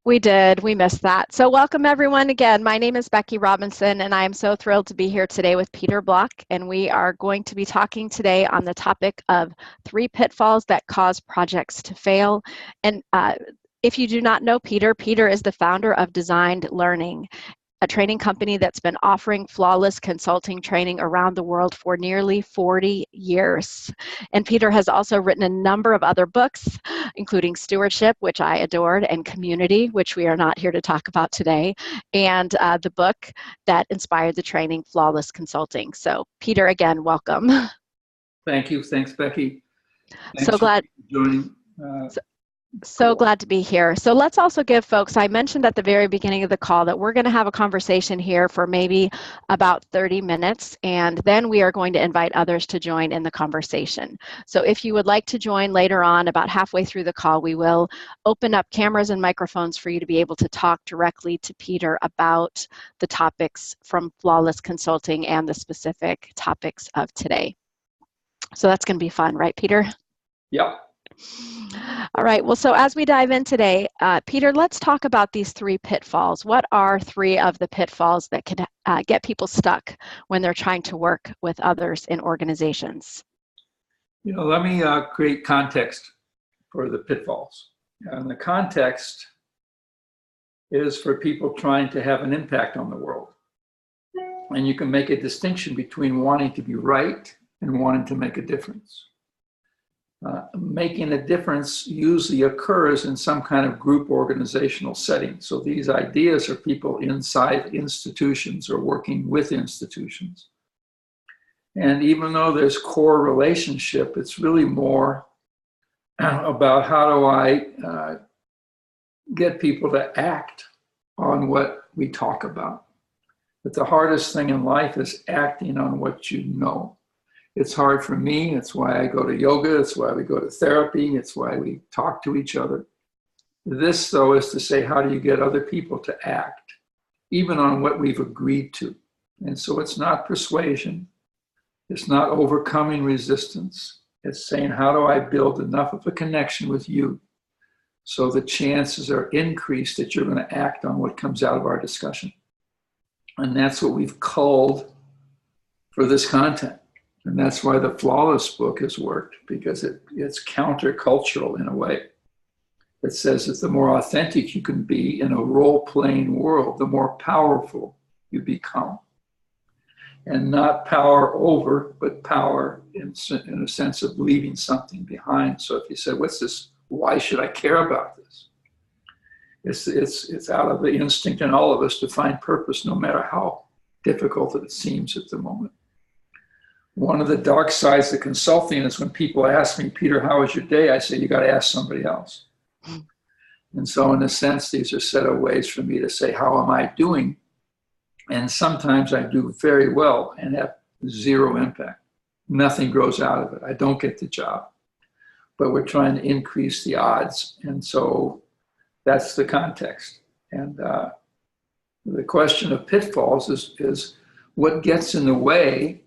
We did. We missed that. So welcome everyone again. My name is Becky Robinson and I am so thrilled to be here today with Peter Block, and we are going to be talking today on the topic of 3 pitfalls that cause projects to fail. And if you do not know Peter, Peter is the founder of Designed Learning, a training company that's been offering flawless consulting training around the world for nearly 40 years. And Peter has also written a number of other books, including Stewardship, which I adored, and Community, which we are not here to talk about today, and the book that inspired the training, Flawless Consulting. So Peter, again, welcome. Thank you. Thanks, Becky. Thanks so glad. for joining. So glad to be here. So let's also give folks, I mentioned at the very beginning of the call that we're going to have a conversation here for maybe about 30 minutes, and then we are going to invite others to join in the conversation. So if you would like to join later on, about halfway through the call, we will open up cameras and microphones for you to be able to talk directly to Peter about the topics from Flawless Consulting and the specific topics of today. So that's going to be fun, right, Peter? Yep. All right, well, so as we dive in today, Peter, let's talk about these 3 pitfalls. What are 3 of the pitfalls that can get people stuck when they're trying to work with others in organizations? Let me create context for the pitfalls. And the context is for people trying to have an impact on the world. And you can make a distinction between wanting to be right and wanting to make a difference. Making a difference usually occurs in some kind of group organizational setting. So these ideas are people inside institutions or working with institutions. And even though there's core relationship, it's really more about how do I get people to act on what we talk about. But the hardest thing in life is acting on what you know. It's hard for me. It's why I go to yoga. It's why we go to therapy. It's why we talk to each other. This, though, is to say, how do you get other people to act, even on what we've agreed to? And so it's not persuasion. It's not overcoming resistance. It's saying, how do I build enough of a connection with you so the chances are increased that you're going to act on what comes out of our discussion? And that's what we've culled for this content. And that's why the Flawless book has worked, because it's countercultural in a way. It says that the more authentic you can be in a role-playing world, the more powerful you become. And not power over, but power in a sense of leaving something behind. So if you say, what's this? Why should I care about this? It's out of the instinct in all of us to find purpose, no matter how difficult it seems at the moment. One of the dark sides of consulting is when people ask me, Peter, how was your day? I say, you got to ask somebody else. And so in a sense, these are set of ways for me to say, how am I doing? And sometimes I do very well and have 0 impact. Nothing grows out of it. I don't get the job. But we're trying to increase the odds. And so that's the context. And the question of pitfalls is what gets in the way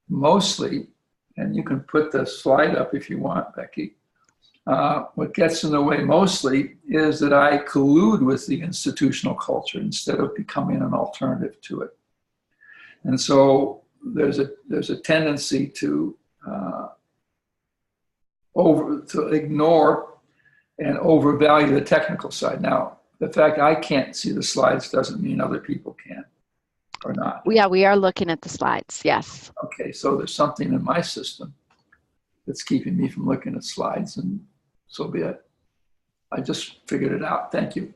mostly, and you can put the slide up if you want, Becky. What gets in the way mostly is that I collude with the institutional culture instead of becoming an alternative to it. And so there's a tendency to ignore and overvalue the technical side. Now, the fact I can't see the slides doesn't mean other people can. Or not? Yeah, we are looking at the slides, yes. Okay, so there's something in my system that's keeping me from looking at slides, and so be it. I just figured it out. Thank you.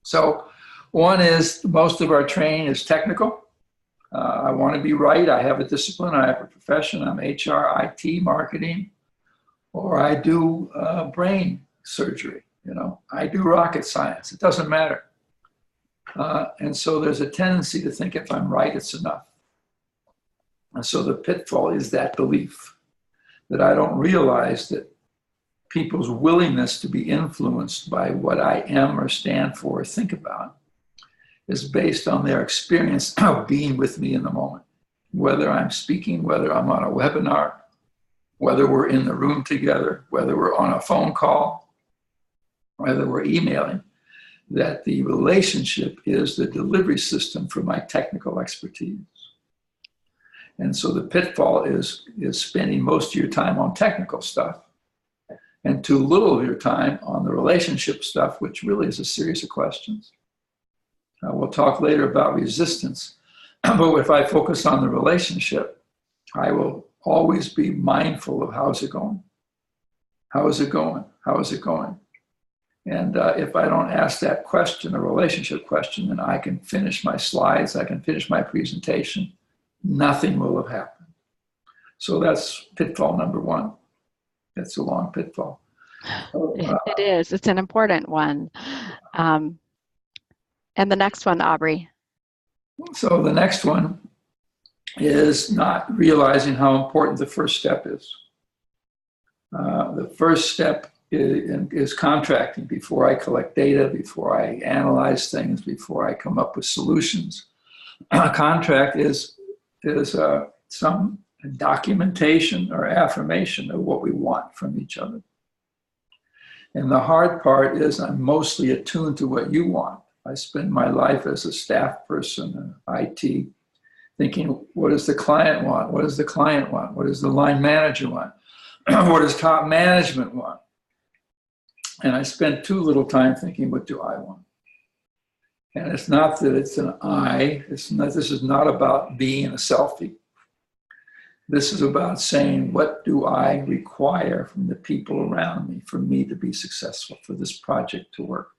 So one is most of our training is technical. I want to be right. I have a discipline. I have a profession. I'm HR, IT, marketing, or I do brain surgery. I do rocket science. It doesn't matter. And so there's a tendency to think if I'm right, it's enough. And so the pitfall is that belief that I don't realize that people's willingness to be influenced by what I am or stand for or think about is based on their experience of being with me in the moment. Whether I'm speaking, whether I'm on a webinar, whether we're in the room together, whether we're on a phone call, whether we're emailing, that the relationship is the delivery system for my technical expertise. And so the pitfall is spending most of your time on technical stuff and too little of your time on the relationship stuff, which really is a series of questions. We'll talk later about resistance, but if I focus on the relationship, I will always be mindful of how's it going? How is it going? How is it going? And if I don't ask that question, a relationship question, then I can finish my slides, I can finish my presentation, nothing will have happened. So that's pitfall number one. It's a long pitfall. So, it is. It's an important one. And the next one, Aubrey. So the next one is not realizing how important the first step is. The first step is contracting. Before I collect data, before I analyze things, before I come up with solutions. Contract is some documentation or affirmation of what we want from each other. And the hard part is I'm mostly attuned to what you want. I spend my life as a staff person in IT thinking, what does the client want? What does the client want? What does the line manager want? What does top management want? And I spend too little time thinking, what do I want? And it's not that it's an I. This is not about being a selfie. This is about saying, what do I require from the people around me for me to be successful, for this project to work?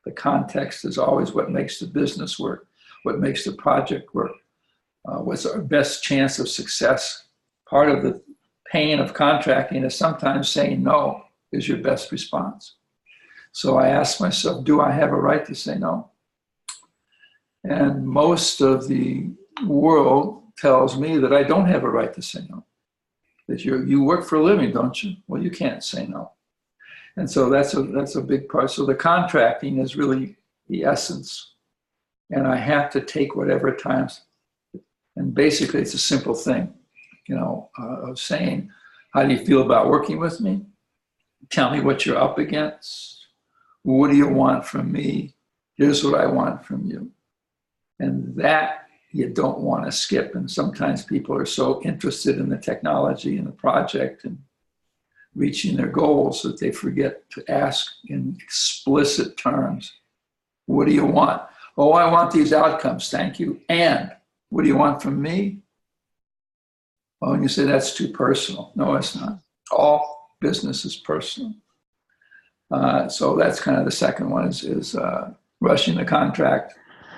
The context is always what makes the business work, what makes the project work, what's our best chance of success. Part of the pain of contracting is sometimes saying no is your best response. So I ask myself, do I have a right to say no? And most of the world tells me that I don't have a right to say no. That you work for a living, don't you? Well, you can't say no. And so that's a big part. So the contracting is really the essence. And I have to take whatever times. And basically, it's a simple thing, of saying, how do you feel about working with me? Tell me what you're up against. What do you want from me? Here's what I want from you. And that you don't want to skip. And sometimes people are so interested in the technology and the project and reaching their goals that they forget to ask in explicit terms, what do you want? Oh, I want these outcomes, thank you. And what do you want from me? Oh, and you say that's too personal. No, it's not. All business is personal. So that's kind of the second one is rushing the contract.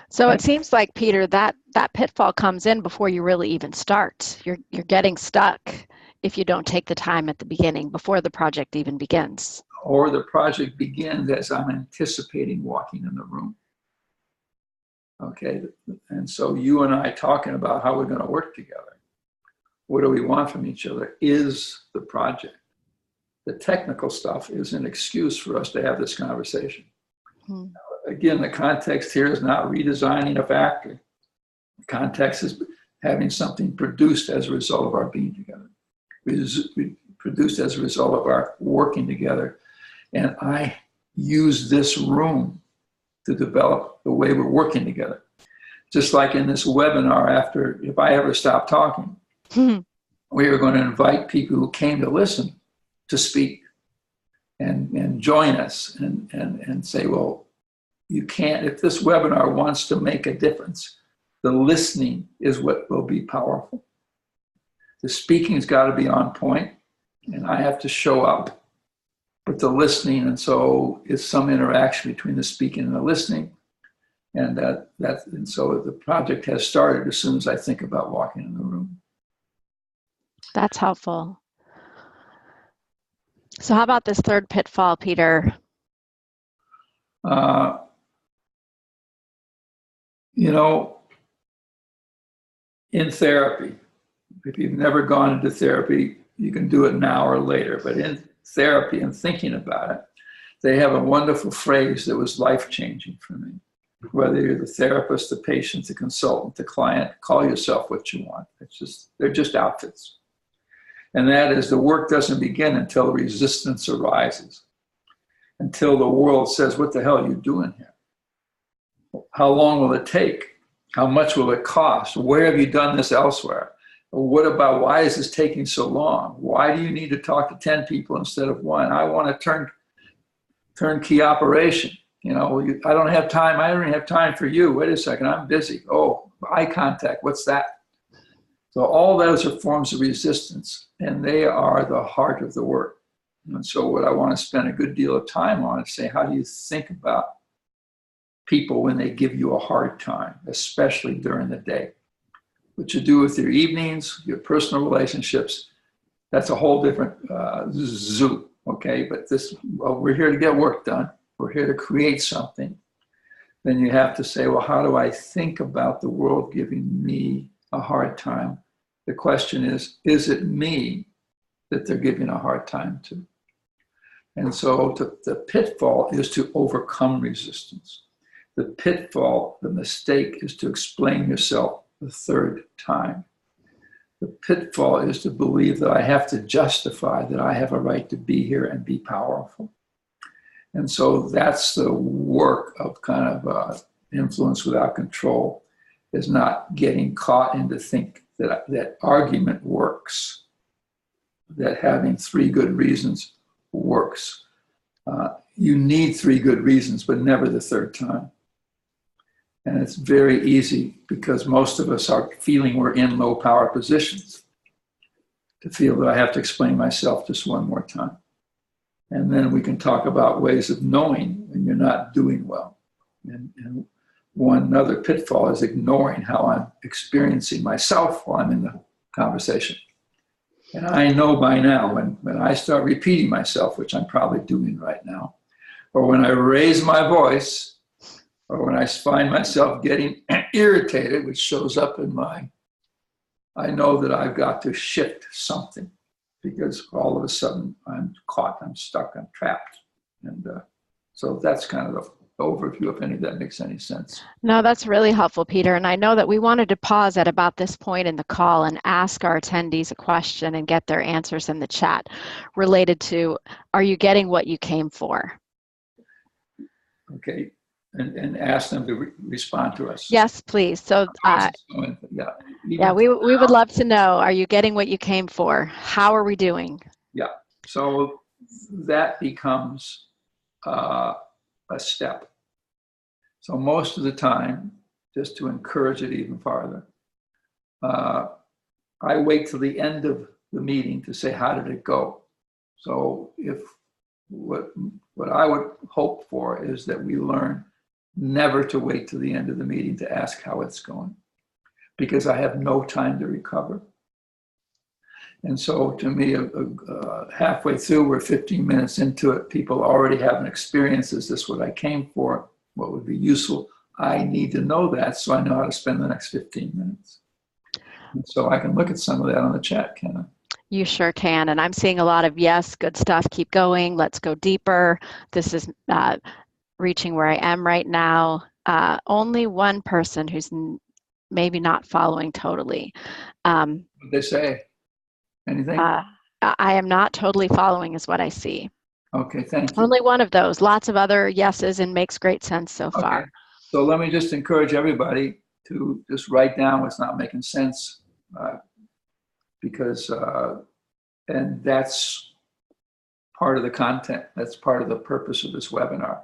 So it seems like, Peter, that pitfall comes in before you really even start. You're getting stuck if you don't take the time at the beginning, before the project even begins. Or the project begins as I'm anticipating walking in the room. Okay, and so you and I talking about how we're going to work together. What do we want from each other is the project. The technical stuff is an excuse for us to have this conversation. Again, the context here is not redesigning a factory. The context is having something produced as a result of our being together. Produced as a result of our working together. And I use this room to develop the way we're working together. Just like in this webinar, if I ever stop talking, we are going to invite people who came to listen to speak and join us and say, well, you can't, if this webinar wants to make a difference, the listening is what will be powerful. The speaking's got to be on point, and I have to show up. But the listening, and so it's some interaction between the speaking and the listening, and so the project has started as soon as I think about walking in the room. That's helpful. So how about this third pitfall, Peter? In therapy, if you've never gone into therapy, you can do it now or later. But in therapy and thinking about it, they have a wonderful phrase that was life-changing for me. Whether you're the therapist, the patient, the consultant, the client, call yourself what you want. They're just outfits. And that is, the work doesn't begin until resistance arises, until the world says, what the hell are you doing here? How long will it take? How much will it cost? Where have you done this elsewhere? What about, why is this taking so long? Why do you need to talk to 10 people instead of one? I want a turnkey operation. You know, I don't have time. I don't even have time for you. Wait a second, I'm busy. Oh, eye contact, what's that? So all those are forms of resistance, and they are the heart of the work. And so what I want to spend a good deal of time on is say, how do you think about people when they give you a hard time, especially during the day? What you do with your evenings, your personal relationships, that's a whole different zoo, okay? But we're here to get work done. We're here to create something. Then you have to say, well, how do I think about the world giving me a hard time? The question is it me that they're giving a hard time to? And so the pitfall is to overcome resistance. The pitfall, the mistake, is to explain yourself the third time. The pitfall is to believe that I have to justify that I have a right to be here and be powerful. And so that's the work of kind of influence without control, is not getting caught into think that argument works, that having 3 good reasons works. You need 3 good reasons, but never the third time. And it's very easy, because most of us are feeling we're in low power positions, to feel that I have to explain myself just one more time. And then we can talk about ways of knowing when you're not doing well. And one other pitfall is ignoring how I'm experiencing myself while I'm in the conversation. And I know by now, when I start repeating myself, which I'm probably doing right now, or when I raise my voice, or when I find myself getting irritated, which shows up I know that I've got to shift something, because all of a sudden I'm caught, I'm stuck, I'm trapped. And so that's kind of the overview, if any of that makes any sense. No, that's really helpful, Peter. And I know that we wanted to pause at about this point in the call and ask our attendees a question and get their answers in the chat related to, are you getting what you came for? Okay. And ask them to respond to us. Yes, please. So we would love to know, are you getting what you came for? How are we doing? Yeah. So that becomes a step. So most of the time, just to encourage it even farther, I wait till the end of the meeting to say, how did it go? So what I would hope for is that we learn never to wait till the end of the meeting to ask how it's going, because I have no time to recover. And so to me, halfway through, we're 15 minutes into it, people already have an experience. Is this what I came for? What would be useful? I need to know that, so I know how to spend the next 15 minutes. And so I can look at some of that on the chat, can I? You sure can. And I'm seeing a lot of, yes, good stuff, keep going, let's go deeper. This is reaching where I am right now. Only one person who's maybe not following totally. What did they say? Anything? I am not totally following is what I see. Okay, thank you. Only one of those. Lots of other yeses, and makes great sense so far. So let me just encourage everybody to just write down what's not making sense, because, and that's part of the content. That's part of the purpose of this webinar,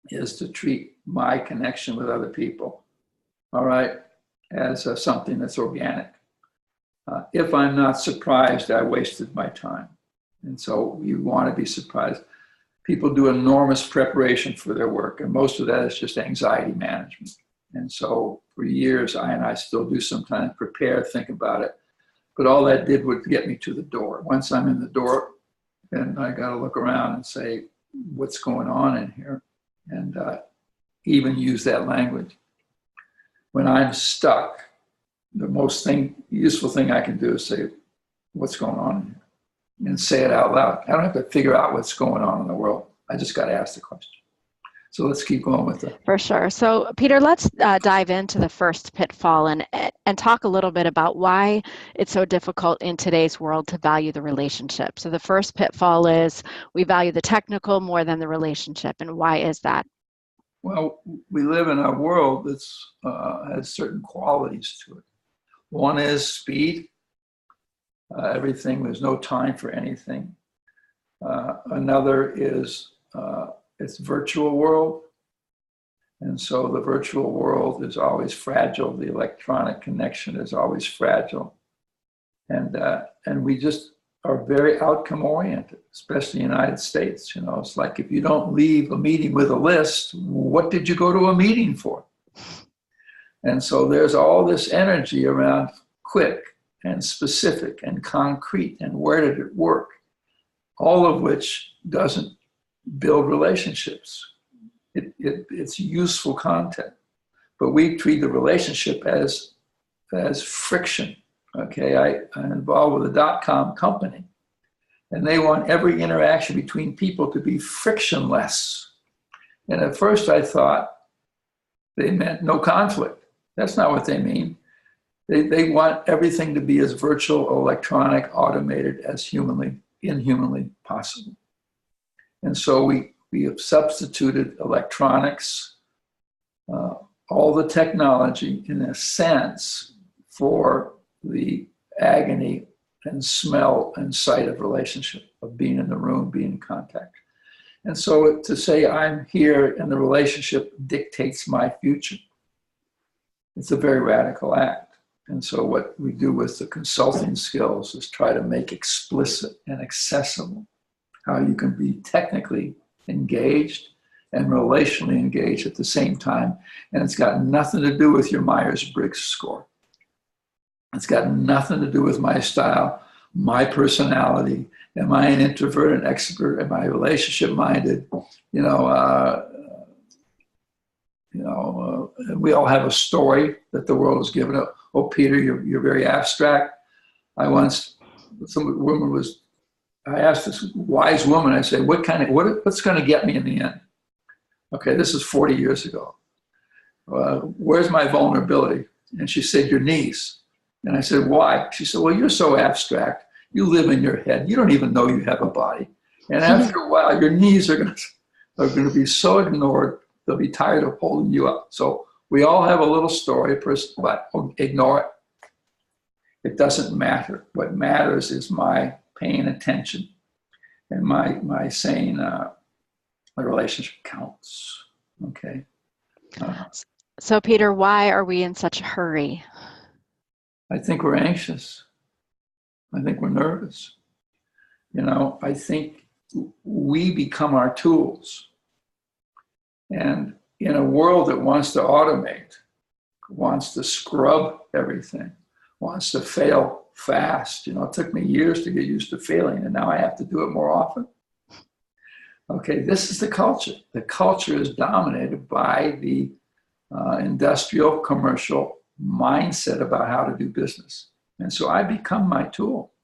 is to treat my connection with other people, all right, as something that's organic. If I'm not surprised, I wasted my time. And so you want to be surprised. People do enormous preparation for their work, and most of that is just anxiety management. And so for years, I still do sometimes prepare, think about it. But all that did was get me to the door. Once I'm in the door, then I got to look around and say, what's going on in here? And even use that language. When I'm stuck, the most useful thing I can do is say, what's going on in here? And say it out loud. I don't have to figure out what's going on in the world. I just got to ask the question. So let's keep going with it. For sure. So Peter, let's dive into the first pitfall and talk a little bit about why it's so difficult in today's world to value the relationship. So the first pitfall is we value the technical more than the relationship. And why is that? Well, we live in a world that's has certain qualities to it. One is speed. Everything, there's no time for anything. Another is it's virtual world. And so the virtual world is always fragile. The electronic connection is always fragile. And we just are very outcome oriented, especially in the United States. You know, it's like if you don't leave a meeting with a list, what did you go to a meeting for? And so there's all this energy around quick and specific and concrete and where did it work, all of which doesn't build relationships. It's useful content, but we treat the relationship as friction. Okay, I'm involved with a .com company, and they want every interaction between people to be frictionless. And at first I thought they meant no conflict. That's not what they mean. They want everything to be as virtual, electronic, automated as inhumanly possible. And so we have substituted electronics, all the technology in a sense for the agony and smell and sight of relationship, of being in the room, being in contact. And so to say I'm here and the relationship dictates my future, it's a very radical act. And so what we do with the consulting skills is try to make explicit and accessible how you can be technically engaged and relationally engaged at the same time. And it's got nothing to do with your Myers-Briggs score. It's got nothing to do with my style, my personality. Am I an introvert, an extrovert? Am I relationship minded? We all have a story that the world has given us. Oh, Peter, you're very abstract. I asked this wise woman, I said, what's going to get me in the end? Okay, this is 40 years ago. Where's my vulnerability? And she said, your knees. And I said, why? She said, well, you're so abstract. You live in your head. You don't even know you have a body. And after a while, your knees are going to be so ignored, they'll be tired of holding you up. So we all have a little story, but ignore it. It doesn't matter. What matters is my paying attention and my saying the relationship counts. Okay. So Peter, why are we in such a hurry? I think we're anxious. I think we're nervous. I think we become our tools. And in a world that wants to automate, wants to scrub everything, wants to fail fast. It took me years to get used to failing, and now I have to do it more often. Okay, this is the culture. The culture is dominated by the industrial, commercial mindset about how to do business. And so I become my tool.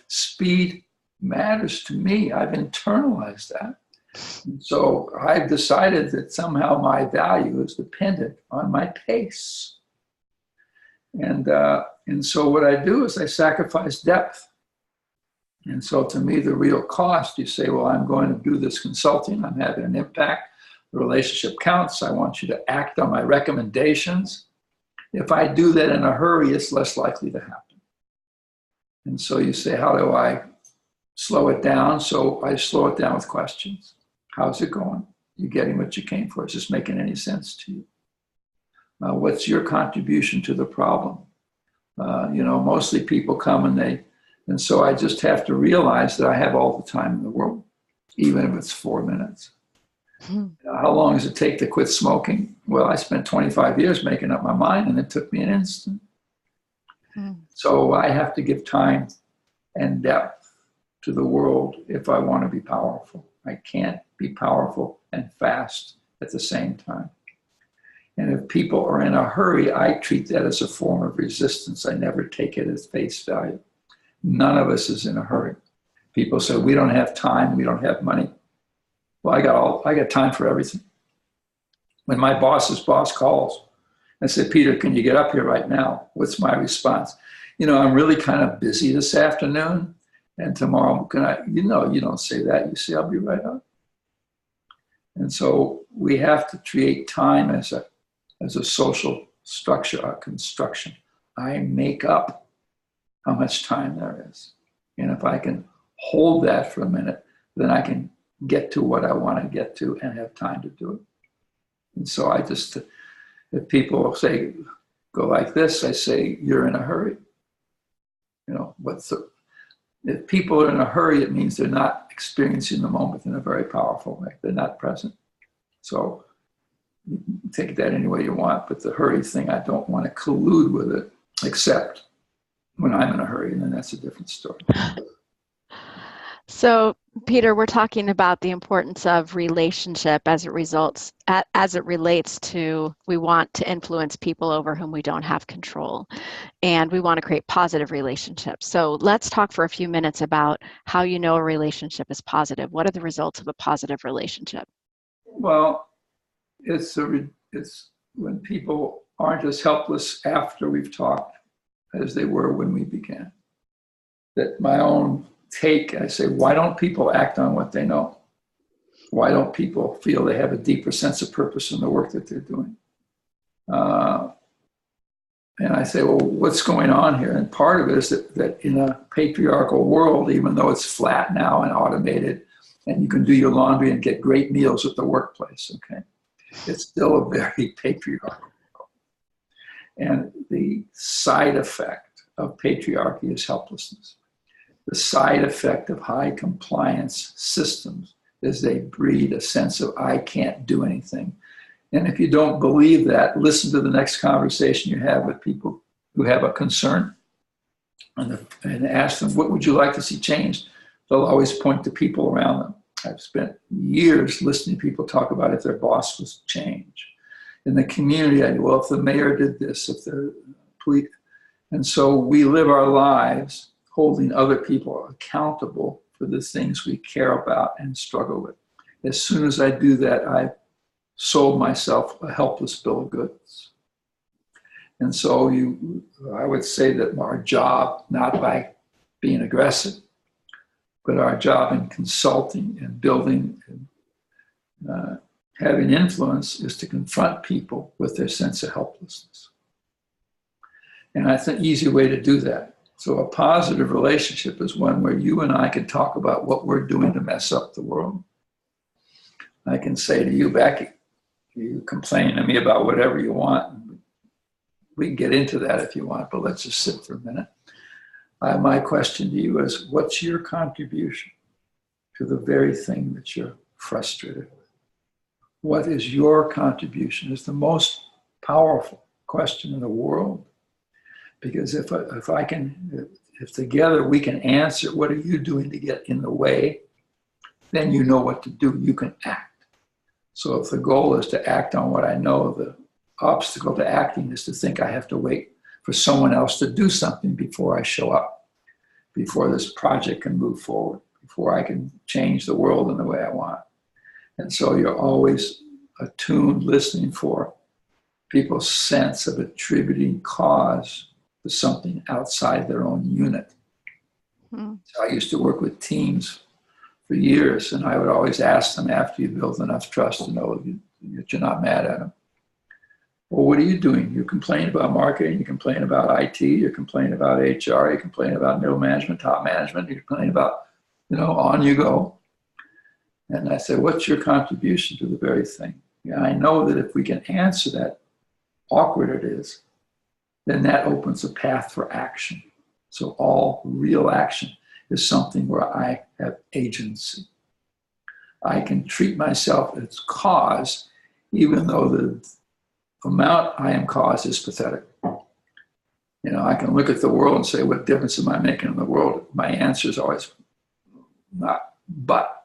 Speed matters to me. I've internalized that. And so I've decided that somehow my value is dependent on my pace. And so what I do is I sacrifice depth. And so to me, the real cost, you say, well, I'm going to do this consulting. I'm having an impact. The relationship counts. I want you to act on my recommendations. If I do that in a hurry, it's less likely to happen. And so you say, how do I slow it down? So I slow it down with questions. How's it going? You getting what you came for? Is this making any sense to you? What's your contribution to the problem? Mostly people come and so I just have to realize that I have all the time in the world, even if it's 4 minutes. How long does it take to quit smoking? Well, I spent 25 years making up my mind, and it took me an instant. So I have to give time and depth to the world if I want to be powerful. I can't be powerful and fast at the same time. And if people are in a hurry, I treat that as a form of resistance. I never take it as face value. None of us is in a hurry. People say, we don't have time, we don't have money. Well, I got time for everything. When my boss's boss calls and said, Peter, can you get up here right now? What's my response? I'm really kind of busy this afternoon, and tomorrow, can I? You don't say that. You say, I'll be right up. And so we have to create time as a social structure, a construction. I make up how much time there is. And if I can hold that for a minute, then I can get to what I want to get to and have time to do it. And so I just, if people say, go like this, I say, you're in a hurry. You know, if people are in a hurry, it means they're not experiencing the moment in a very powerful way. They're not present. So you can take that any way you want, but the hurry thing, I don't want to collude with it, except when I'm in a hurry, and then that's a different story. So, Peter, we're talking about the importance of relationship as it relates to we want to influence people over whom we don't have control, and we want to create positive relationships. So let's talk for a few minutes about how you know a relationship is positive. What are the results of a positive relationship? Well, it's when people aren't as helpless after we've talked as they were when we began. That my own take, I say, why don't people act on what they know? Why don't people feel they have a deeper sense of purpose in the work that they're doing? And I say, well, what's going on here? And part of it is that in a patriarchal world, even though it's flat now and automated, and you can do your laundry and get great meals at the workplace, okay? It's still a very patriarchal world. And the side effect of patriarchy is helplessness. The side effect of high compliance systems is they breed a sense of, I can't do anything. And if you don't believe that, listen to the next conversation you have with people who have a concern and ask them, what would you like to see changed? They'll always point to people around them. I've spent years listening to people talk about if their boss was changed. In the community, well, if the mayor did this, if the police. And so we live our lives holding other people accountable for the things we care about and struggle with. As soon as I do that, I sold myself a helpless bill of goods. And so I would say that our job, not by being aggressive, but our job in consulting and building and having influence is to confront people with their sense of helplessness. And I think an easy way to do that. So a positive relationship is one where you and I can talk about what we're doing to mess up the world. I can say to you, Becky, you complain to me about whatever you want. We can get into that if you want, but let's just sit for a minute. My question to you is, what's your contribution to the very thing that you're frustrated with? What is your contribution? It's the most powerful question in the world. Because if together we can answer, what are you doing to get in the way? Then you know what to do. You can act. So if the goal is to act on what I know, the obstacle to acting is to think I have to wait for someone else to do something before I show up, before this project can move forward, before I can change the world in the way I want. And so you're always attuned, listening for people's sense of attributing cause to something outside their own unit. So I used to work with teams for years, and I would always ask them after you build enough trust to know that you're not mad at them. Well, what are you doing? You complain about marketing, you complain about IT, you complain about HR, you complain about middle management, top management, you complain about, on you go. And I said, what's your contribution to the very thing? Yeah, I know that if we can answer that, awkward it is, then that opens a path for action. So all real action is something where I have agency. I can treat myself as cause, even though the amount I am cause is pathetic. I can look at the world and say, what difference am I making in the world? My answer is always not. But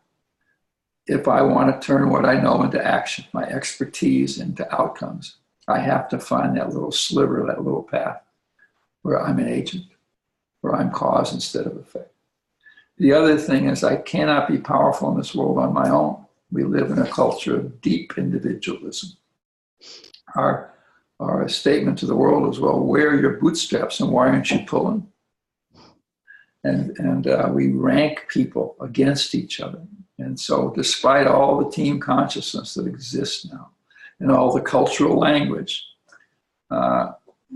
if I want to turn what I know into action, my expertise into outcomes, I have to find that little sliver, that little path where I'm an agent, where I'm cause instead of effect. The other thing is I cannot be powerful in this world on my own. We live in a culture of deep individualism. Our statement to the world is, well, wear your bootstraps and why aren't you pulling? And we rank people against each other. And so despite all the team consciousness that exists now and all the cultural language,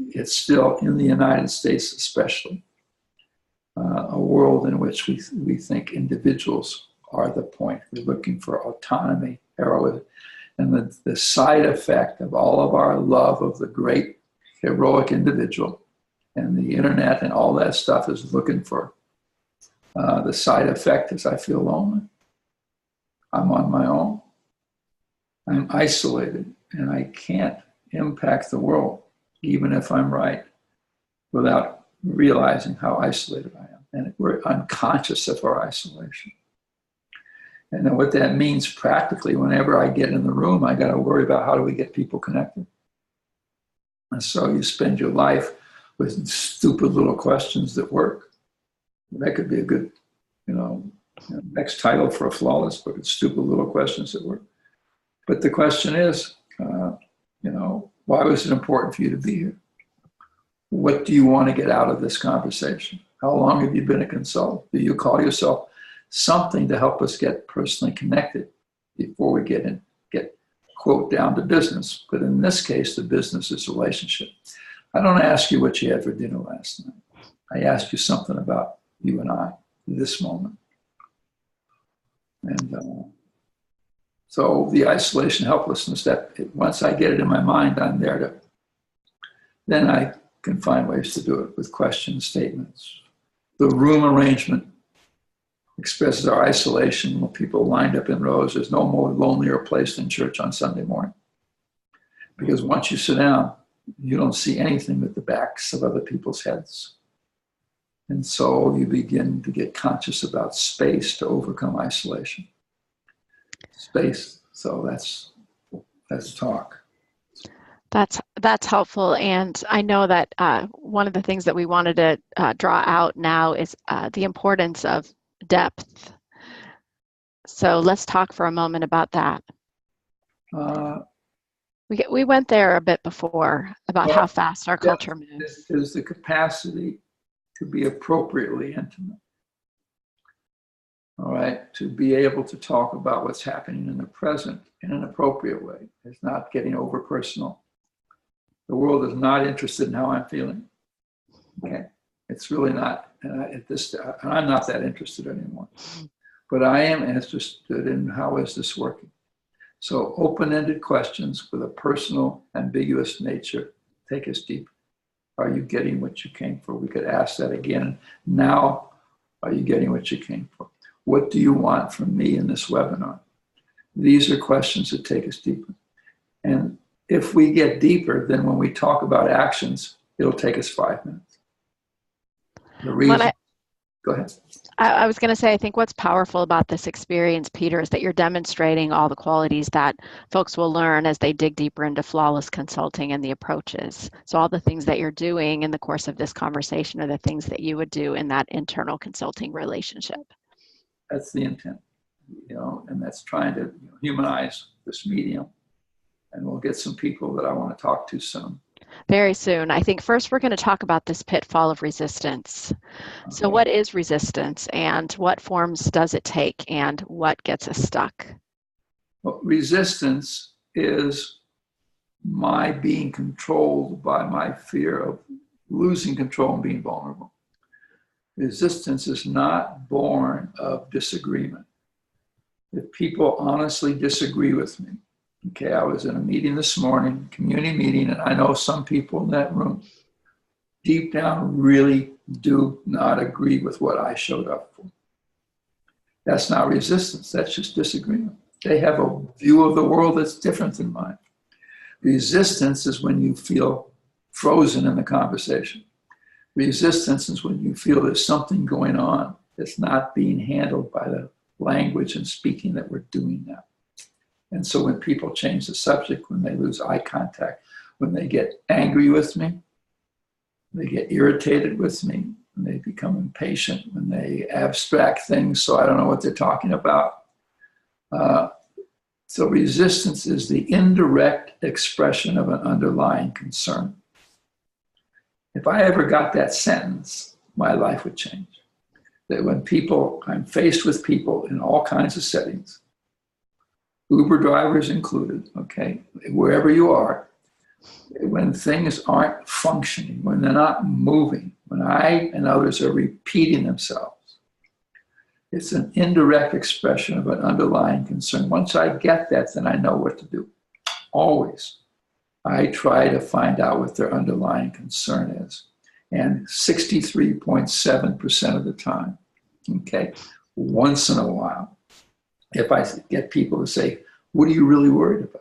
it's still, in the United States especially, a world in which we think individuals are the point. We're looking for autonomy, heroism, and the side effect of all of our love of the great heroic individual and the internet and all that stuff is looking for. The side effect is I feel lonely. I'm on my own. I'm isolated, and I can't impact the world, even if I'm right, without realizing how isolated I am. And we're unconscious of our isolation. And then what that means practically, whenever I get in the room, I got to worry about how do we get people connected. And so you spend your life with stupid little questions that work. That could be a good, next title for a flawless book. It's stupid little questions that work. But the question is, why was it important for you to be here? What do you want to get out of this conversation? How long have you been a consultant? Do you call yourself something to help us get personally connected before we get quote down to business? But in this case, the business is relationship. I don't ask you what you had for dinner last night. I ask you something about you and I, this moment. And so the isolation, helplessness, that once I get it in my mind, I'm there to, then I can find ways to do it with questions, statements. The room arrangement expresses our isolation when people lined up in rows. There's no more lonelier place than church on Sunday morning. Because once you sit down, you don't see anything but the backs of other people's heads. And so you begin to get conscious about space to overcome isolation. Space. So that's talk. That's helpful. And I know that one of the things that we wanted to draw out now is the importance of depth. So let's talk for a moment about that. We went there a bit before about how fast our culture moves. Is the capacity to be appropriately intimate. All right, to be able to talk about what's happening in the present in an appropriate way. It's not getting over personal. The world is not interested in how I'm feeling. Okay, it's really not. And I'm not that interested anymore. But I am interested in how is this working. So open-ended questions with a personal, ambiguous nature take us deep. Are you getting what you came for? We could ask that again. Now, are you getting what you came for? What do you want from me in this webinar? These are questions that take us deeper. And if we get deeper, then when we talk about actions, it'll take us 5 minutes. The reason, go ahead. I was going to say, I think what's powerful about this experience, Peter, is that you're demonstrating all the qualities that folks will learn as they dig deeper into flawless consulting and the approaches. So all the things that you're doing in the course of this conversation are the things that you would do in that internal consulting relationship. That's the intent, and that's trying to humanize this medium. And we'll get some people that I want to talk to soon. Very soon. I think first we're going to talk about this pitfall of resistance. Okay. So what is resistance, and what forms does it take, and what gets us stuck? Well, resistance is my being controlled by my fear of losing control and being vulnerable. Resistance is not born of disagreement. If people honestly disagree with me, okay, I was in a meeting this morning, community meeting, and I know some people in that room deep down really do not agree with what I showed up for. That's not resistance, that's just disagreement. They have a view of the world that's different than mine. Resistance is when you feel frozen in the conversation. Resistance is when you feel there's something going on that's not being handled by the language and speaking that we're doing now. And so when people change the subject, when they lose eye contact, when they get angry with me, they get irritated with me, when they become impatient, when they abstract things so I don't know what they're talking about. So resistance is the indirect expression of an underlying concern. If I ever got that sentence, my life would change. that when I'm faced with people in all kinds of settings, Uber drivers included, okay, wherever you are, when things aren't functioning, when they're not moving, when I and others are repeating themselves, it's an indirect expression of an underlying concern. Once I get that, then I know what to do. Always. I try to find out what their underlying concern is. And 63.7% of the time, okay, once in a while, if I get people to say, what are you really worried about?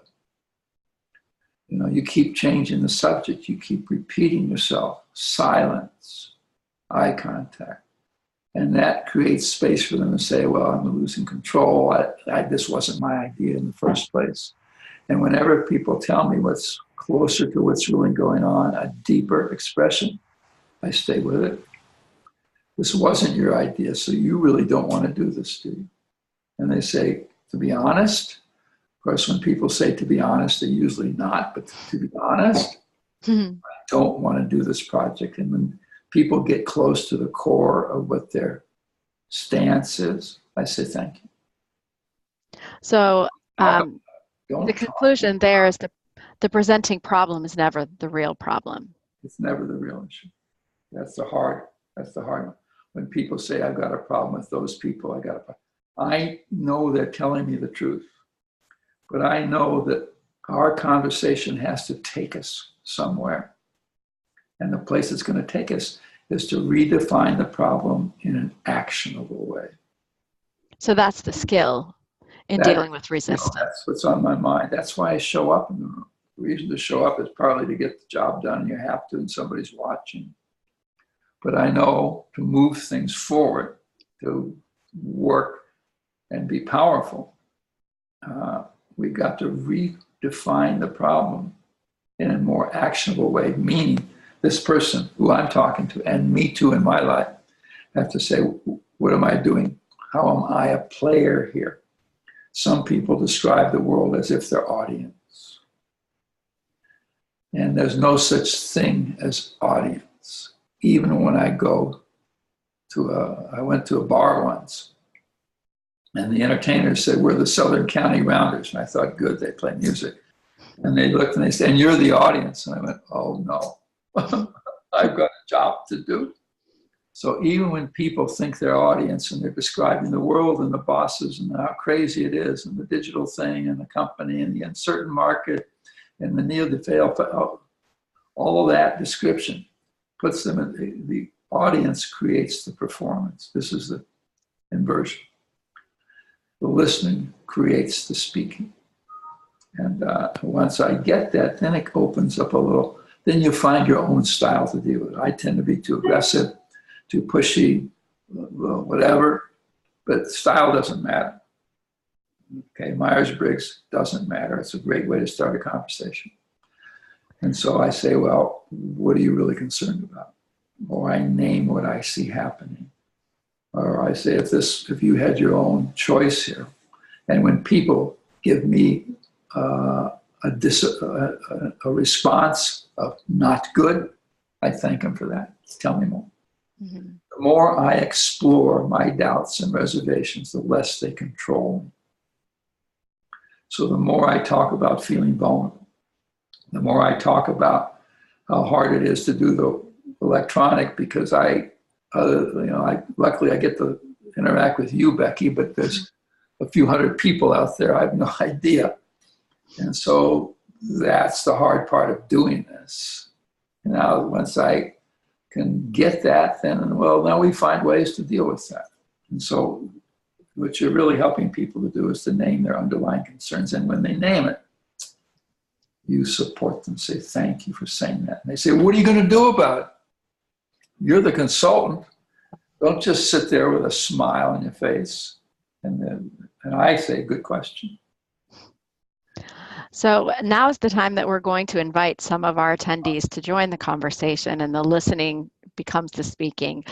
You know, you keep changing the subject, you keep repeating yourself, silence, eye contact. And that creates space for them to say, well, I'm losing control. This wasn't my idea in the first place. And whenever people tell me what's closer to what's really going on, a deeper expression, I stay with it. This wasn't your idea, so you really don't want to do this, do you? And they say, to be honest. Of course, when people say to be honest, they're usually not, but to be honest, I don't want to do this project. And when people get close to the core of what their stance is, I say thank you. So the conclusion there is the presenting problem is never the real problem. It's never the real issue. That's the hard one. When people say, I've got a problem with those people, I know they're telling me the truth, but I know that our conversation has to take us somewhere. And the place it's going to take us is to redefine the problem in an actionable way. So that's the skill in dealing with resistance. That's what's on my mind. That's why I show up in the room. The reason to show up is partly to get the job done. You have to, and somebody's watching. But I know to move things forward, to work and be powerful, we've got to redefine the problem in a more actionable way, meaning this person who I'm talking to, and me too in my life, have to say, what am I doing? How am I a player here? Some people describe the world as if they're audience. And there's no such thing as audience. Even when I went to a bar once, and the entertainers said, we're the Southern County Rounders. And I thought, good, they play music. And they looked and they said, and you're the audience. And I went, oh no, I've got a job to do. So even when people think they're audience and they're describing the world and the bosses and how crazy it is and the digital thing and the company and the uncertain market and the Neil DeFeo, all of that description puts them in the audience creates the performance. This is the inversion. The listening creates the speaking. And once I get that, then it opens up a little, then you find your own style to deal with it. I tend to be too aggressive, too pushy, whatever, but style doesn't matter. Okay, Myers-Briggs doesn't matter. It's a great way to start a conversation. And so I say, well, what are you really concerned about? Or I name what I see happening. Or I say, if you had your own choice here, and when people give me a response of not good, I thank them for that. Tell me more. Mm-hmm. The more I explore my doubts and reservations, the less they control me. So the more I talk about feeling vulnerable, the more I talk about how hard it is to do the electronic, because luckily I get to interact with you, Becky, but there's a few hundred people out there. I have no idea. And so that's the hard part of doing this. Now, once I can get that, then, now we find ways to deal with that. And so what you're really helping people to do is to name their underlying concerns. And when they name it, you support them, say, thank you for saying that. And they say, what are you going to do about it? You're the consultant. Don't just sit there with a smile on your face. And I say, good question. So now is the time that we're going to invite some of our attendees to join the conversation, and the listening becomes the speaking.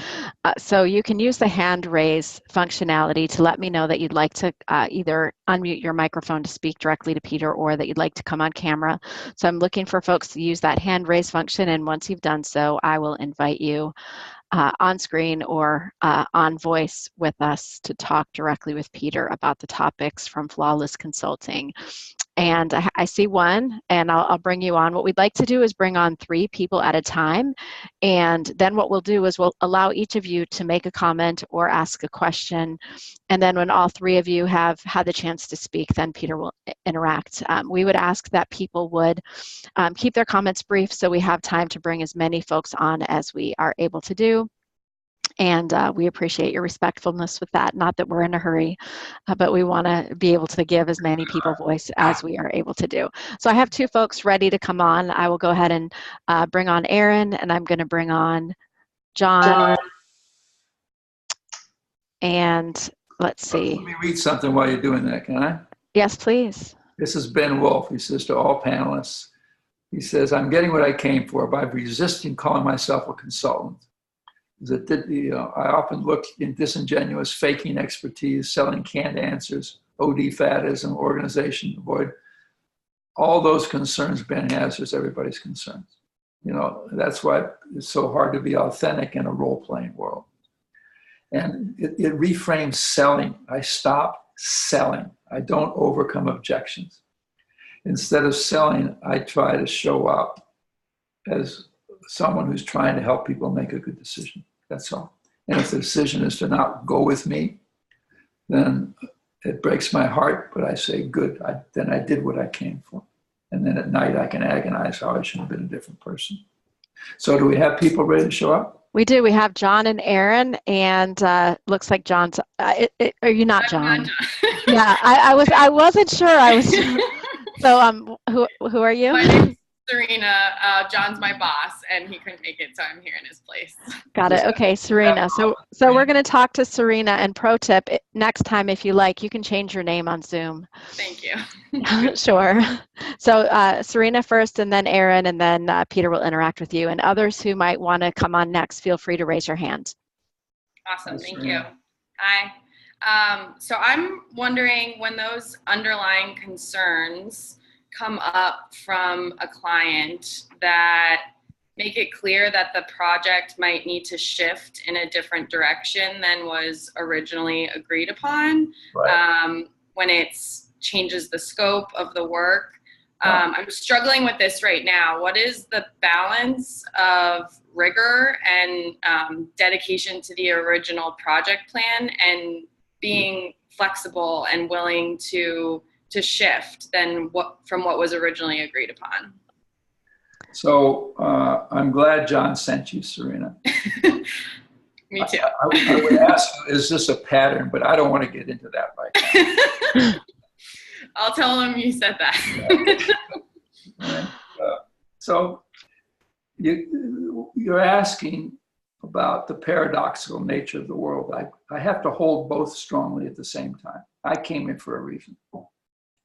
So you can use the hand raise functionality to let me know that you'd like to either unmute your microphone to speak directly to Peter, or that you'd like to come on camera. So I'm looking for folks to use that hand raise function, and once you've done so, I will invite you on screen or on voice with us to talk directly with Peter about the topics from Flawless Consulting. And I see one, and I'll bring you on. What we'd like to do is bring on 3 people at a time. And then what we'll do is we'll allow each of you to make a comment or ask a question. And then when all 3 of you have had the chance to speak, then Peter will interact. We would ask that people would keep their comments brief so we have time to bring as many folks on as we are able to do. And we appreciate your respectfulness with that. Not that we're in a hurry, but we want to be able to give as many people voice as we are able to do. So I have 2 folks ready to come on. I will go ahead and bring on Aaron, and I'm going to bring on John. And let's see. Let me read something while you're doing that, can I? Yes, please. This is Ben Wolf. He says to all panelists, he says, I'm getting what I came for by resisting calling myself a consultant. I often look in disingenuous, faking expertise, selling canned answers, OD faddism, organization, avoid all those concerns Ben has. There's everybody's concerns. That's why it's so hard to be authentic in a role-playing world. And it reframes selling. I stop selling. I don't overcome objections. Instead of selling, I try to show up as someone who's trying to help people make a good decision. That's all. And if the decision is to not go with me, then it breaks my heart, but I say, good, then I did what I came for. And then at night I can agonize how I should have been a different person. So do we have people ready to show up? We do. We have John and Aaron, and looks like John's. Are you not John? Yeah, I wasn't sure. So who are you? My name's Serena. John's my boss, and he couldn't make it, so I'm here in his place. Got it. Okay, Serena. So we're going to talk to Serena. And pro tip: next time, if you like, you can change your name on Zoom. Thank you. Sure. So Serena first, and then Aaron, and then Peter will interact with you. And others who might want to come on next, feel free to raise your hand. Awesome. Thank you. Hi. So I'm wondering, when those underlying concerns come up from a client that make it clear that the project might need to shift in a different direction than was originally agreed upon, right. When it changes the scope of the work. I'm struggling with this right now. What is the balance of rigor and dedication to the original project plan and being flexible and willing to shift from what was originally agreed upon? So I'm glad John sent you, Serena. Me too. I would ask you, is this a pattern? But I don't want to get into that right now. I'll tell him you said that. And, so you're asking about the paradoxical nature of the world. I have to hold both strongly at the same time. I came in for a reason.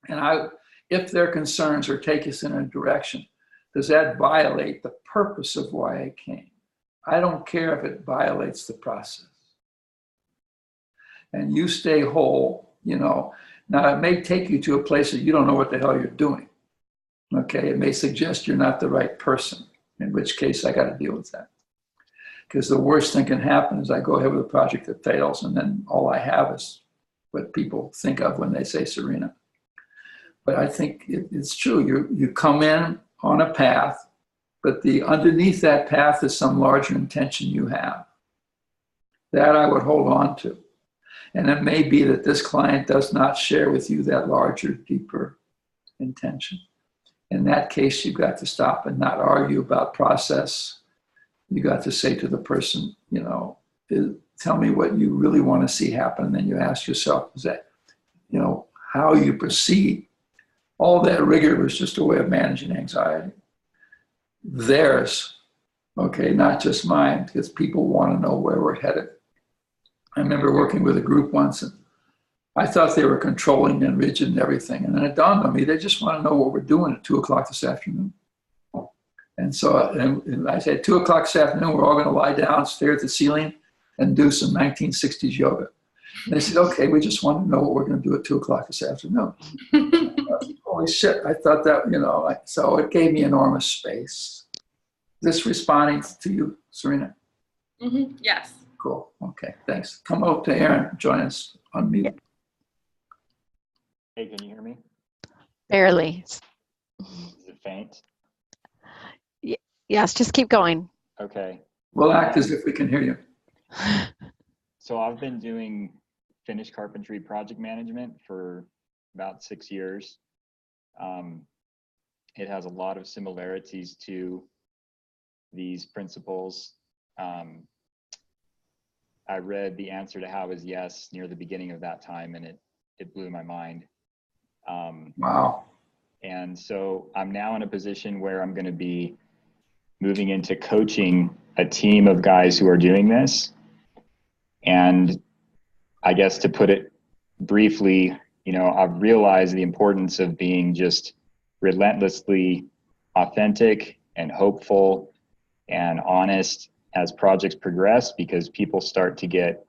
And if their concerns or take us in a direction, does that violate the purpose of why I came? I don't care if it violates the process. And you stay whole, Now, it may take you to a place that you don't know what the hell you're doing. Okay, it may suggest you're not the right person, in which case I got to deal with that. Because the worst thing can happen is I go ahead with a project that fails, and then all I have is what people think of when they say Serena. But I think it's true. You come in on a path, but underneath that path is some larger intention you have. That I would hold on to. And it may be that this client does not share with you that larger, deeper intention. In that case, you've got to stop and not argue about process. You got to say to the person, tell me what you really want to see happen. And then you ask yourself, is that, how you proceed? All that rigor was just a way of managing anxiety. Theirs, okay, not just mine, because people want to know where we're headed. I remember working with a group once, and I thought they were controlling and rigid and everything. And then it dawned on me, they just want to know what we're doing at 2:00 this afternoon. And so and I said, 2:00 this afternoon, we're all going to lie down, stare at the ceiling, and do some 1960s yoga. And they said, okay, we just want to know what we're going to do at 2:00 this afternoon. Holy shit, I thought that, so it gave me enormous space. This responding to you, Serena? Yes. Cool. Okay, thanks. Come up to Aaron, join us on mute. Hey, can you hear me? Barely. Is it faint? Yes, just keep going. Okay. We'll act as if we can hear you. So I've been doing finished carpentry project management for about 6 years. It has a lot of similarities to these principles. I read The Answer to How is Yes near the beginning of that time, and it blew my mind. Wow. And so I'm now in a position where I'm going to be moving into coaching a team of guys who are doing this. And I guess to put it briefly, I've realized the importance of being just relentlessly authentic and hopeful and honest as projects progress, because people start to get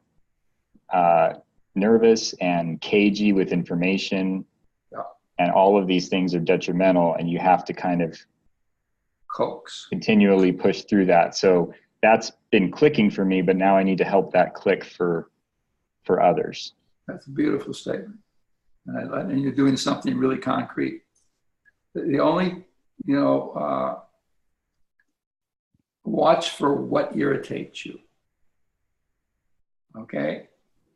nervous and cagey with information. Yeah. And all of these things are detrimental, and you have to kind of Coax. continually push through that. So that's been clicking for me, but now I need to help that click for others. That's a beautiful statement. And you're doing something really concrete. The only, watch for what irritates you. Okay?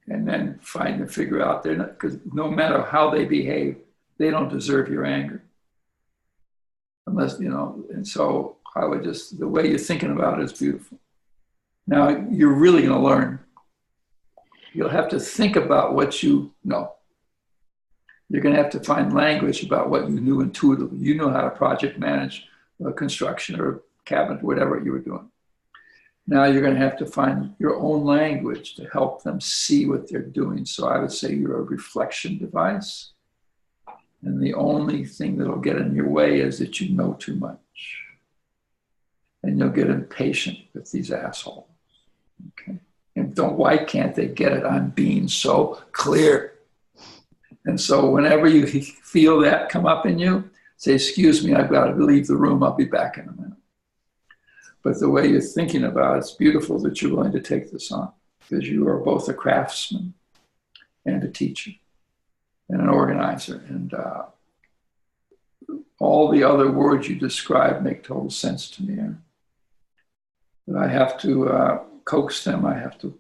And then find and figure out because no matter how they behave, they don't deserve your anger. Unless, and so I would the way you're thinking about it is beautiful. Now, you're really going to learn. You'll have to think about what you know. You're going to have to find language about what you knew intuitively. You know how to project manage construction or cabinet, whatever you were doing. Now you're going to have to find your own language to help them see what they're doing. So I would say you're a reflection device. And the only thing that'll get in your way is that you know too much. And you'll get impatient with these assholes. Okay? And why can't they get it? I'm being so clear. And so whenever you feel that come up in you, say, excuse me, I've got to leave the room. I'll be back in a minute. But the way you're thinking about it's beautiful that you're willing to take this on, because you are both a craftsman and a teacher and an organizer. And all the other words you describe make total sense to me. And I have to coax them. I have to,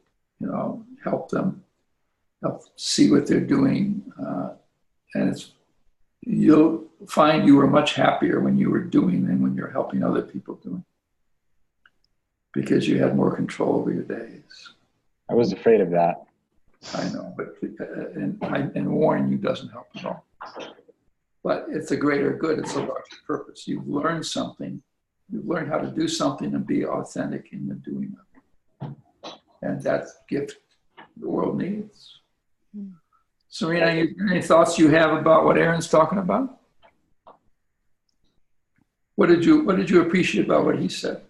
help them, help see what they're doing. And you'll find you were much happier when you were doing than when you're helping other people doing, because you had more control over your days. I was afraid of that. I know, but and warning you doesn't help at all. But it's a greater good. It's a larger purpose. You've learned something. You've learned how to do something and be authentic in the doing of it. And that's a gift the world needs. Serena, any thoughts you have about what Aaron's talking about? What did you appreciate about what he said?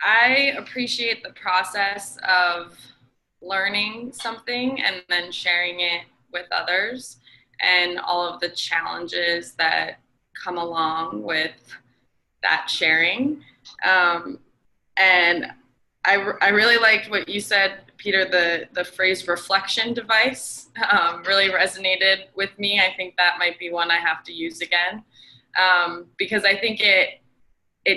I appreciate the process of learning something and then sharing it with others, and all of the challenges that come along with that sharing. And I really liked what you said, Peter, the phrase reflection device really resonated with me. I think that might be one I have to use again, because I think it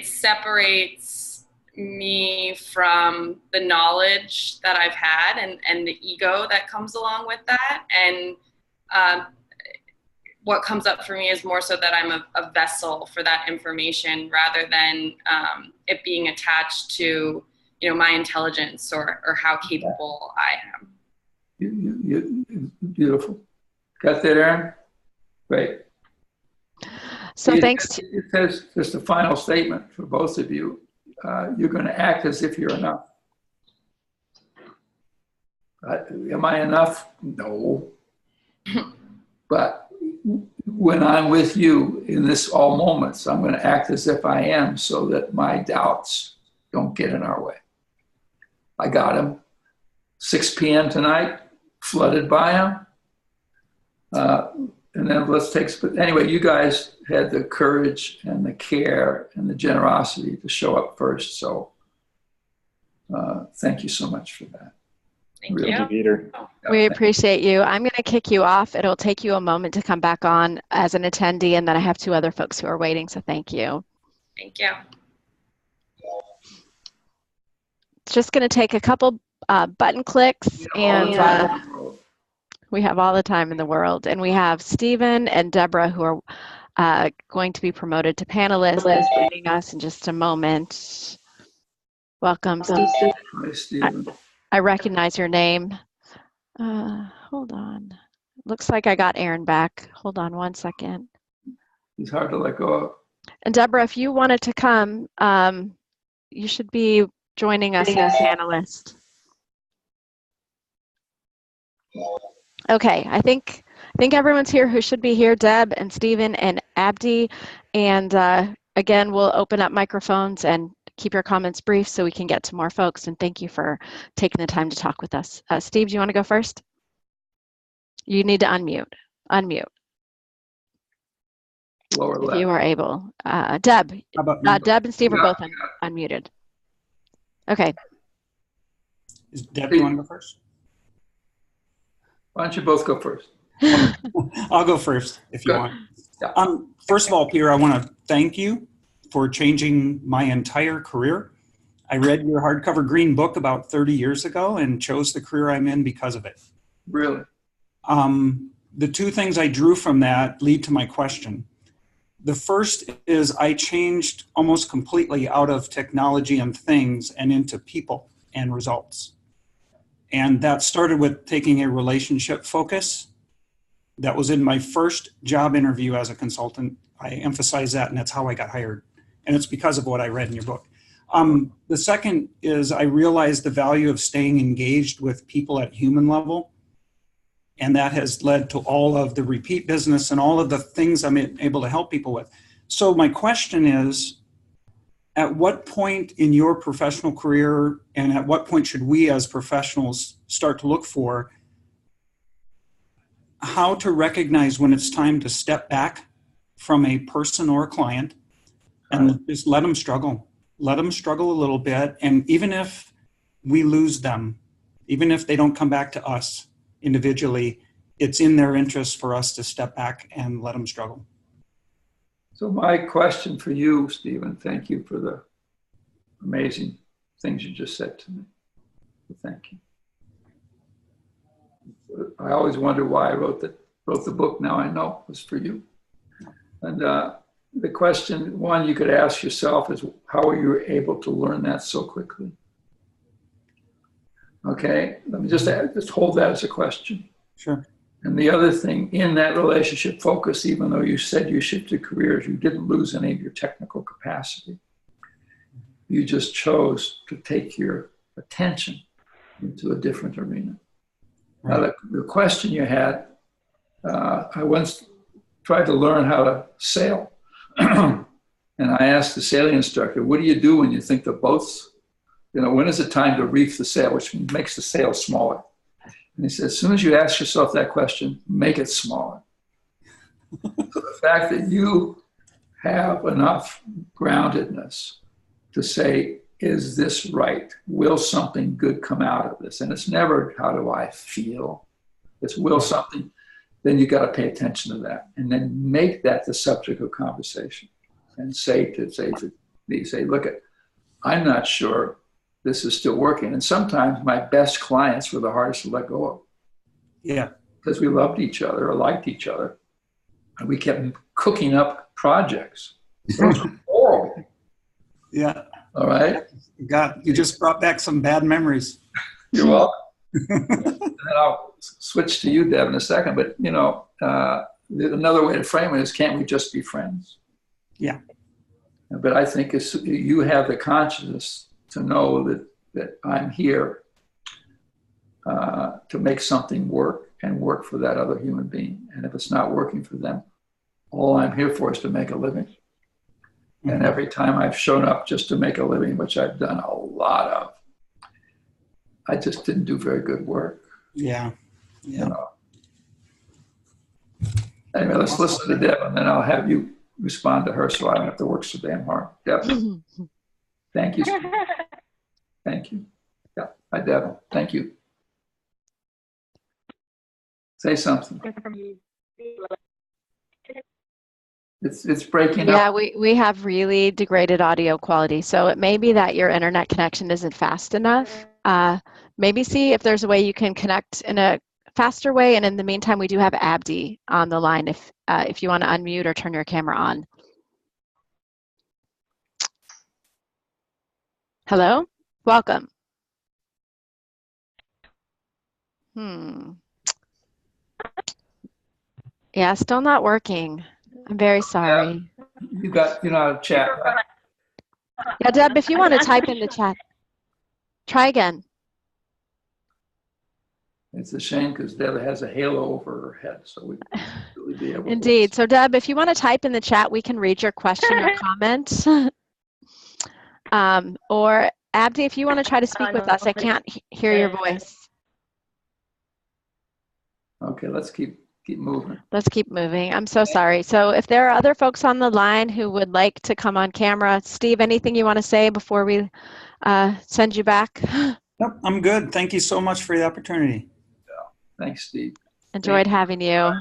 separates me from the knowledge that I've had and the ego that comes along with that. And what comes up for me is more so that I'm a vessel for that information, rather than it being attached to my intelligence or how capable I am. You beautiful. Got that, Aaron? Great. So thanks. It says just a final statement for both of you. You're going to act as if you're enough. Am I enough? No. But when I'm with you in this all moments, I'm going to act as if I am, so that my doubts don't get in our way. I got him. 6 p.m. tonight, flooded by him. and then let's take, but anyway, you guys had the courage and the care and the generosity to show up first. So thank you so much for that. Thank Really. you. Thank you, Peter. We appreciate you. I'm going to kick you off. It'll take you a moment to come back on as an attendee, and then I have 2 other folks who are waiting, so thank you. Thank you. It's just going to take a couple button clicks, and we have all the time in the world. And we have Stephen and Deborah who are going to be promoted to panelists joining us in just a moment. Welcome, Stephen. Hi, Stephen. I recognize your name. Hold on. Looks like I got Aaron back. Hold on 1 second. He's hard to let go of. And Deborah, if you wanted to come, you should be joining us as a panelist. Okay, I think everyone's here who should be here, Deb and Stephen and Abdi. And again, we'll open up microphones and keep your comments brief so we can get to more folks. And thank you for taking the time to talk with us. Steve, do you want to go first? You need to unmute. Unmute. Lower left. If you are able. Deb. How about me? Deb and Steve are both unmuted. Okay. Deb, do you want to go first? Why don't you both go first? I'll go first if you Good. want. Yeah. First of all, Peter, I want to thank you for changing my entire career. I read your hardcover green book about 30 years ago and chose the career I'm in because of it. Really? The 2 things I drew from that lead to my question. The first is I changed almost completely out of technology and things and into people and results. And that started with taking a relationship focus. That was in my first job interview as a consultant. I emphasize that, and that's how I got hired. And it's because of what I read in your book. The second is I realized the value of staying engaged with people at human level. And that has led to all of the repeat business and all of the things I'm able to help people with. So my question is, at what point in your professional career and at what point should we as professionals start to look for how to recognize when it's time to step back from a person or a client and just let them struggle a little bit. And even if we lose them, even if they don't come back to us individually, it's in their interest for us to step back and let them struggle. So my question for you, Stephen, thank you for the amazing things you just said to me. Thank you. I always wonder why I wrote the book. Now I know it was for you. And the question, one, you could ask yourself is, how are you able to learn that so quickly? Okay, let me just hold that as a question. Sure. And the other thing, in that relationship focus, even though you said you shifted careers, you didn't lose any of your technical capacity. You just chose to take your attention into a different arena. Right. Now, the question you had, I once tried to learn how to sail. And I asked the sailing instructor, what do you do when you think the boat's, when is it time to reef the sail, which makes the sail smaller? And he said, as soon as you ask yourself that question, make it smaller. So the fact that you have enough groundedness to say, is this right? Will something good come out of this? And it's never, how do I feel? It's will something, then you got to pay attention to that. And then make that the subject of conversation. And say, look, I'm not sure this is still working. And sometimes my best clients were the hardest to let go of. Yeah. Because we loved each other or liked each other. And we kept cooking up projects. Those were horrible. Yeah. All right. You just brought back some bad memories. You're welcome. And I'll switch to you, Deb, in a second. But, another way to frame it is, can't we just be friends? Yeah. But I think you have the consciousness to know that I'm here to make something work and work for that other human being. And if it's not working for them, all I'm here for is to make a living. Mm-hmm. And every time I've shown up just to make a living, which I've done a lot of, I just didn't do very good work. Yeah. Yeah. Anyway, let's listen to Deb, and then I'll have you respond to her so I don't have to work so damn hard. Deb, thank you. Thank you. Yeah, hi, Deb. Thank you. Say something. It's breaking Yeah, up. we have really degraded audio quality. So it may be that your internet connection isn't fast enough. Maybe see if there's a way you can connect in a faster way. And in the meantime, we do have Abdi on the line if you want to unmute or turn your camera on. Hello? Welcome. Yeah, still not working. I'm very sorry. You got, a chat, right? Yeah, Deb, if you want to type in the chat, try again. It's a shame because Deb has a halo over her head, so we'd really be able to. Indeed. So Deb, if you want to type in the chat, we can read your question or comment. Or Abdi, if you want to try to speak with us, I can't hear your voice. Okay, let's keep moving. Let's keep moving. I'm so sorry. So if there are other folks on the line who would like to come on camera, Steve, anything you want to say before we send you back? Nope, I'm good. Thank you so much for the opportunity. Yeah. Thanks, Steve. Enjoyed having you.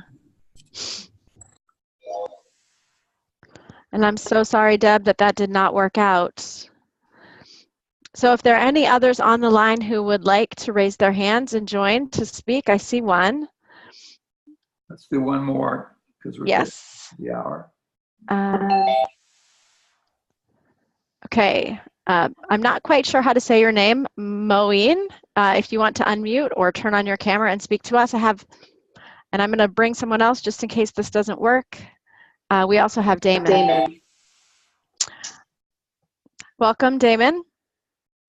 And I'm so sorry, Deb, that did not work out. So if there are any others on the line who would like to raise their hands and join to speak, I see one. Let's do one more because we're yes. the hour. Okay. I'm not quite sure how to say your name, Moeen. If you want to unmute or turn on your camera and speak to us, and I'm going to bring someone else just in case this doesn't work. We also have Damon. Welcome, Damon.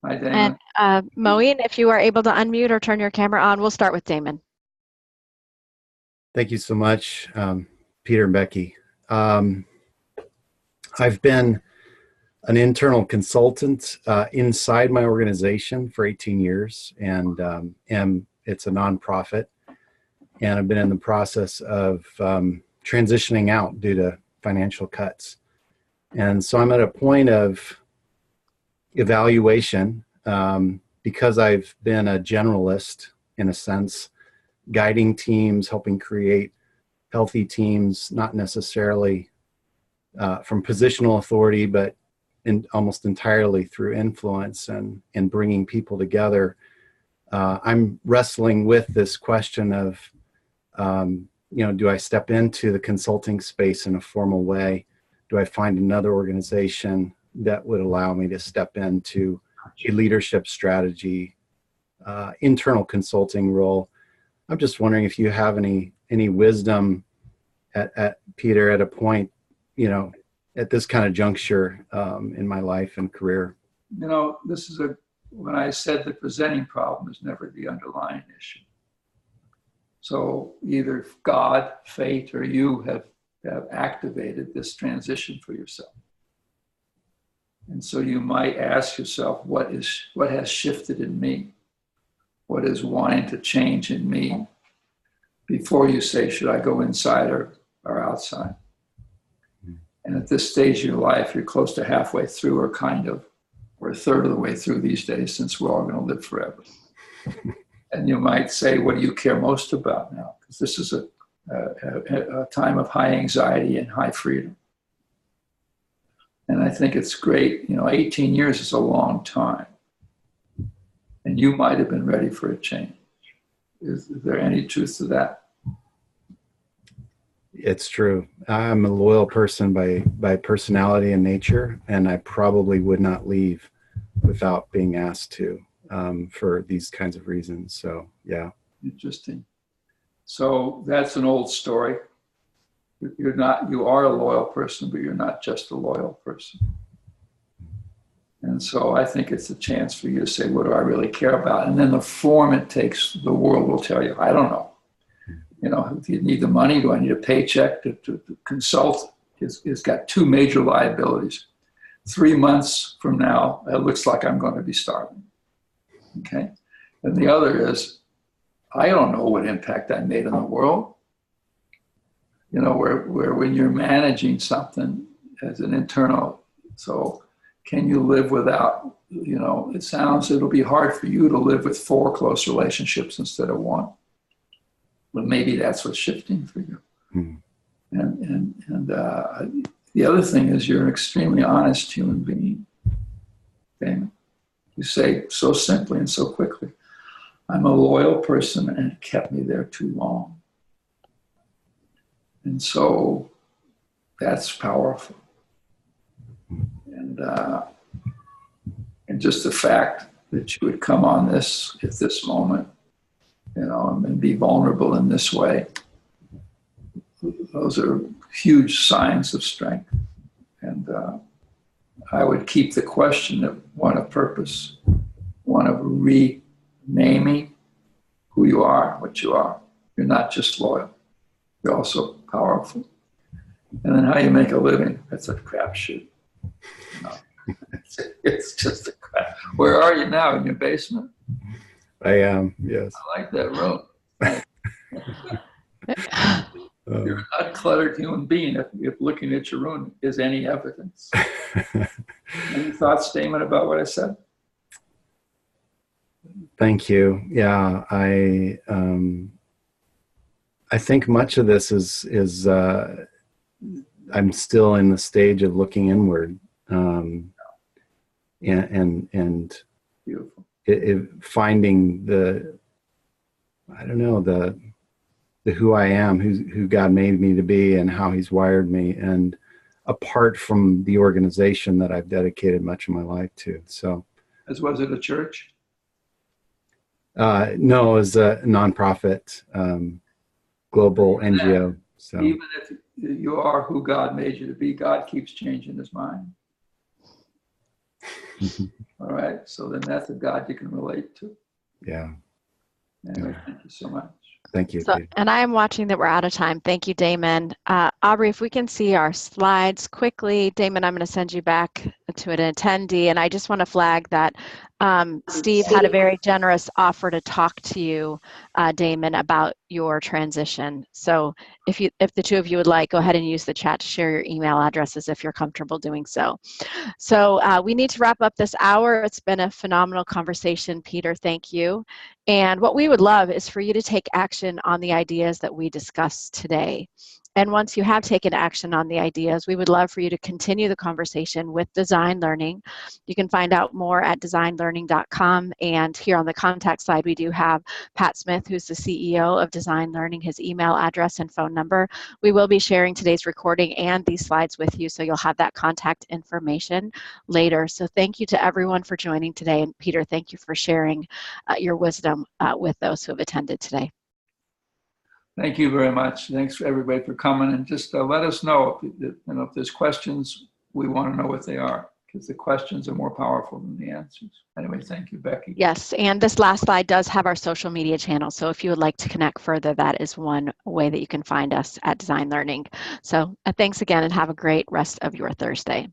Hi, Damon. And Moeen, if you are able to unmute or turn your camera on, we'll start with Damon. Thank you so much, Peter and Becky. I've been an internal consultant inside my organization for 18 years, and it's a nonprofit. And I've been in the process of transitioning out due to financial cuts. And so I'm at a point of evaluation because I've been a generalist in a sense, guiding teams, helping create healthy teams, not necessarily from positional authority, but almost entirely through influence and bringing people together. I'm wrestling with this question of, do I step into the consulting space in a formal way? Do I find another organization that would allow me to step into a leadership strategy, internal consulting role? I'm just wondering if you have any wisdom at Peter at a point, at this kind of juncture in my life and career. This is when I said the presenting problem is never the underlying issue. So either God, fate, or you have activated this transition for yourself. And so you might ask yourself, what has shifted in me? What is wanting to change in me before you say, should I go inside or outside? And at this stage of your life, you're close to halfway through or a third of the way through these days, since we're all going to live forever. And you might say, what do you care most about now? Because this is a time of high anxiety and high freedom. And I think it's great. 18 years is a long time. And you might have been ready for a change. Is there any truth to that? It's true. I'm a loyal person by personality and nature, and I probably would not leave without being asked to for these kinds of reasons. So, yeah. Interesting. So that's an old story. You are a loyal person, but you're not just a loyal person. And so I think it's a chance for you to say, what do I really care about? And then the form it takes, the world will tell you. I don't know. Do you need the money? Do I need a paycheck to consult? It's got two major liabilities. 3 months from now, it looks like I'm going to be starving. Okay? And the other is, I don't know what impact I made on the world. you know, where when you're managing something as an internal, so can you live without, you know, it'll be hard for you to live with 4 close relationships instead of 1. But maybe that's what's shifting for you. Mm. And the other thing is you're an extremely honest human being. Damon. You say so simply and so quickly, I'm a loyal person and it kept me there too long. And so that's powerful. And just the fact that you would come on this at this moment, you know, and be vulnerable in this way, those are huge signs of strength. And I would keep the question of one of purpose, one of renaming who you are, what you are. You're not just loyal, you're also powerful. And then how you make a living, that's a crapshoot. You know, it's just a crap. Where are you now? In your basement? I am, yes. I like that room. You're an uncluttered human being if looking at your room is any evidence. Any thoughts, Damon, about what I said? Thank you. Yeah, I think much of this is I'm still in the stage of looking inward, and Beautiful. Finding the who I am, who God made me to be, and how He's wired me, and apart from the organization that I've dedicated much of my life to. So, As was it a church? No, it was a nonprofit, global NGO. So even if you are who God made you to be, God keeps changing His mind. All right, so then that's a God you can relate to. Yeah. Anyway, thank you so much. Thank you. So, and I am watching that we're out of time. Thank you, Damon. Aubrey, if we can see our slides quickly. Damon, I'm going to send you back to an attendee. And I just want to flag that Steve had a very generous offer to talk to you, Damon, about your transition. So if the two of you would like, go ahead and use the chat to share your email addresses if you're comfortable doing so. So we need to wrap up this hour. It's been a phenomenal conversation, Peter. Thank you. And what we would love is for you to take action on the ideas that we discussed today. And once you have taken action on the ideas, we would love for you to continue the conversation with Design Learning. You can find out more at designlearning.com. And here on the contact side, we do have Pat Smith, who's the CEO of Design Learning, his email address and phone number. We will be sharing today's recording and these slides with you, so you'll have that contact information later. So thank you to everyone for joining today. And Peter, thank you for sharing your wisdom with those who have attended today. Thank you very much. Thanks for everybody for coming, and just let us know if there's questions. We want to know what they are, because the questions are more powerful than the answers. Anyway, thank you, Becky. Yes, and this last slide does have our social media channel. So if you would like to connect further, that is one way that you can find us at Design Learning. So thanks again, and have a great rest of your Thursday.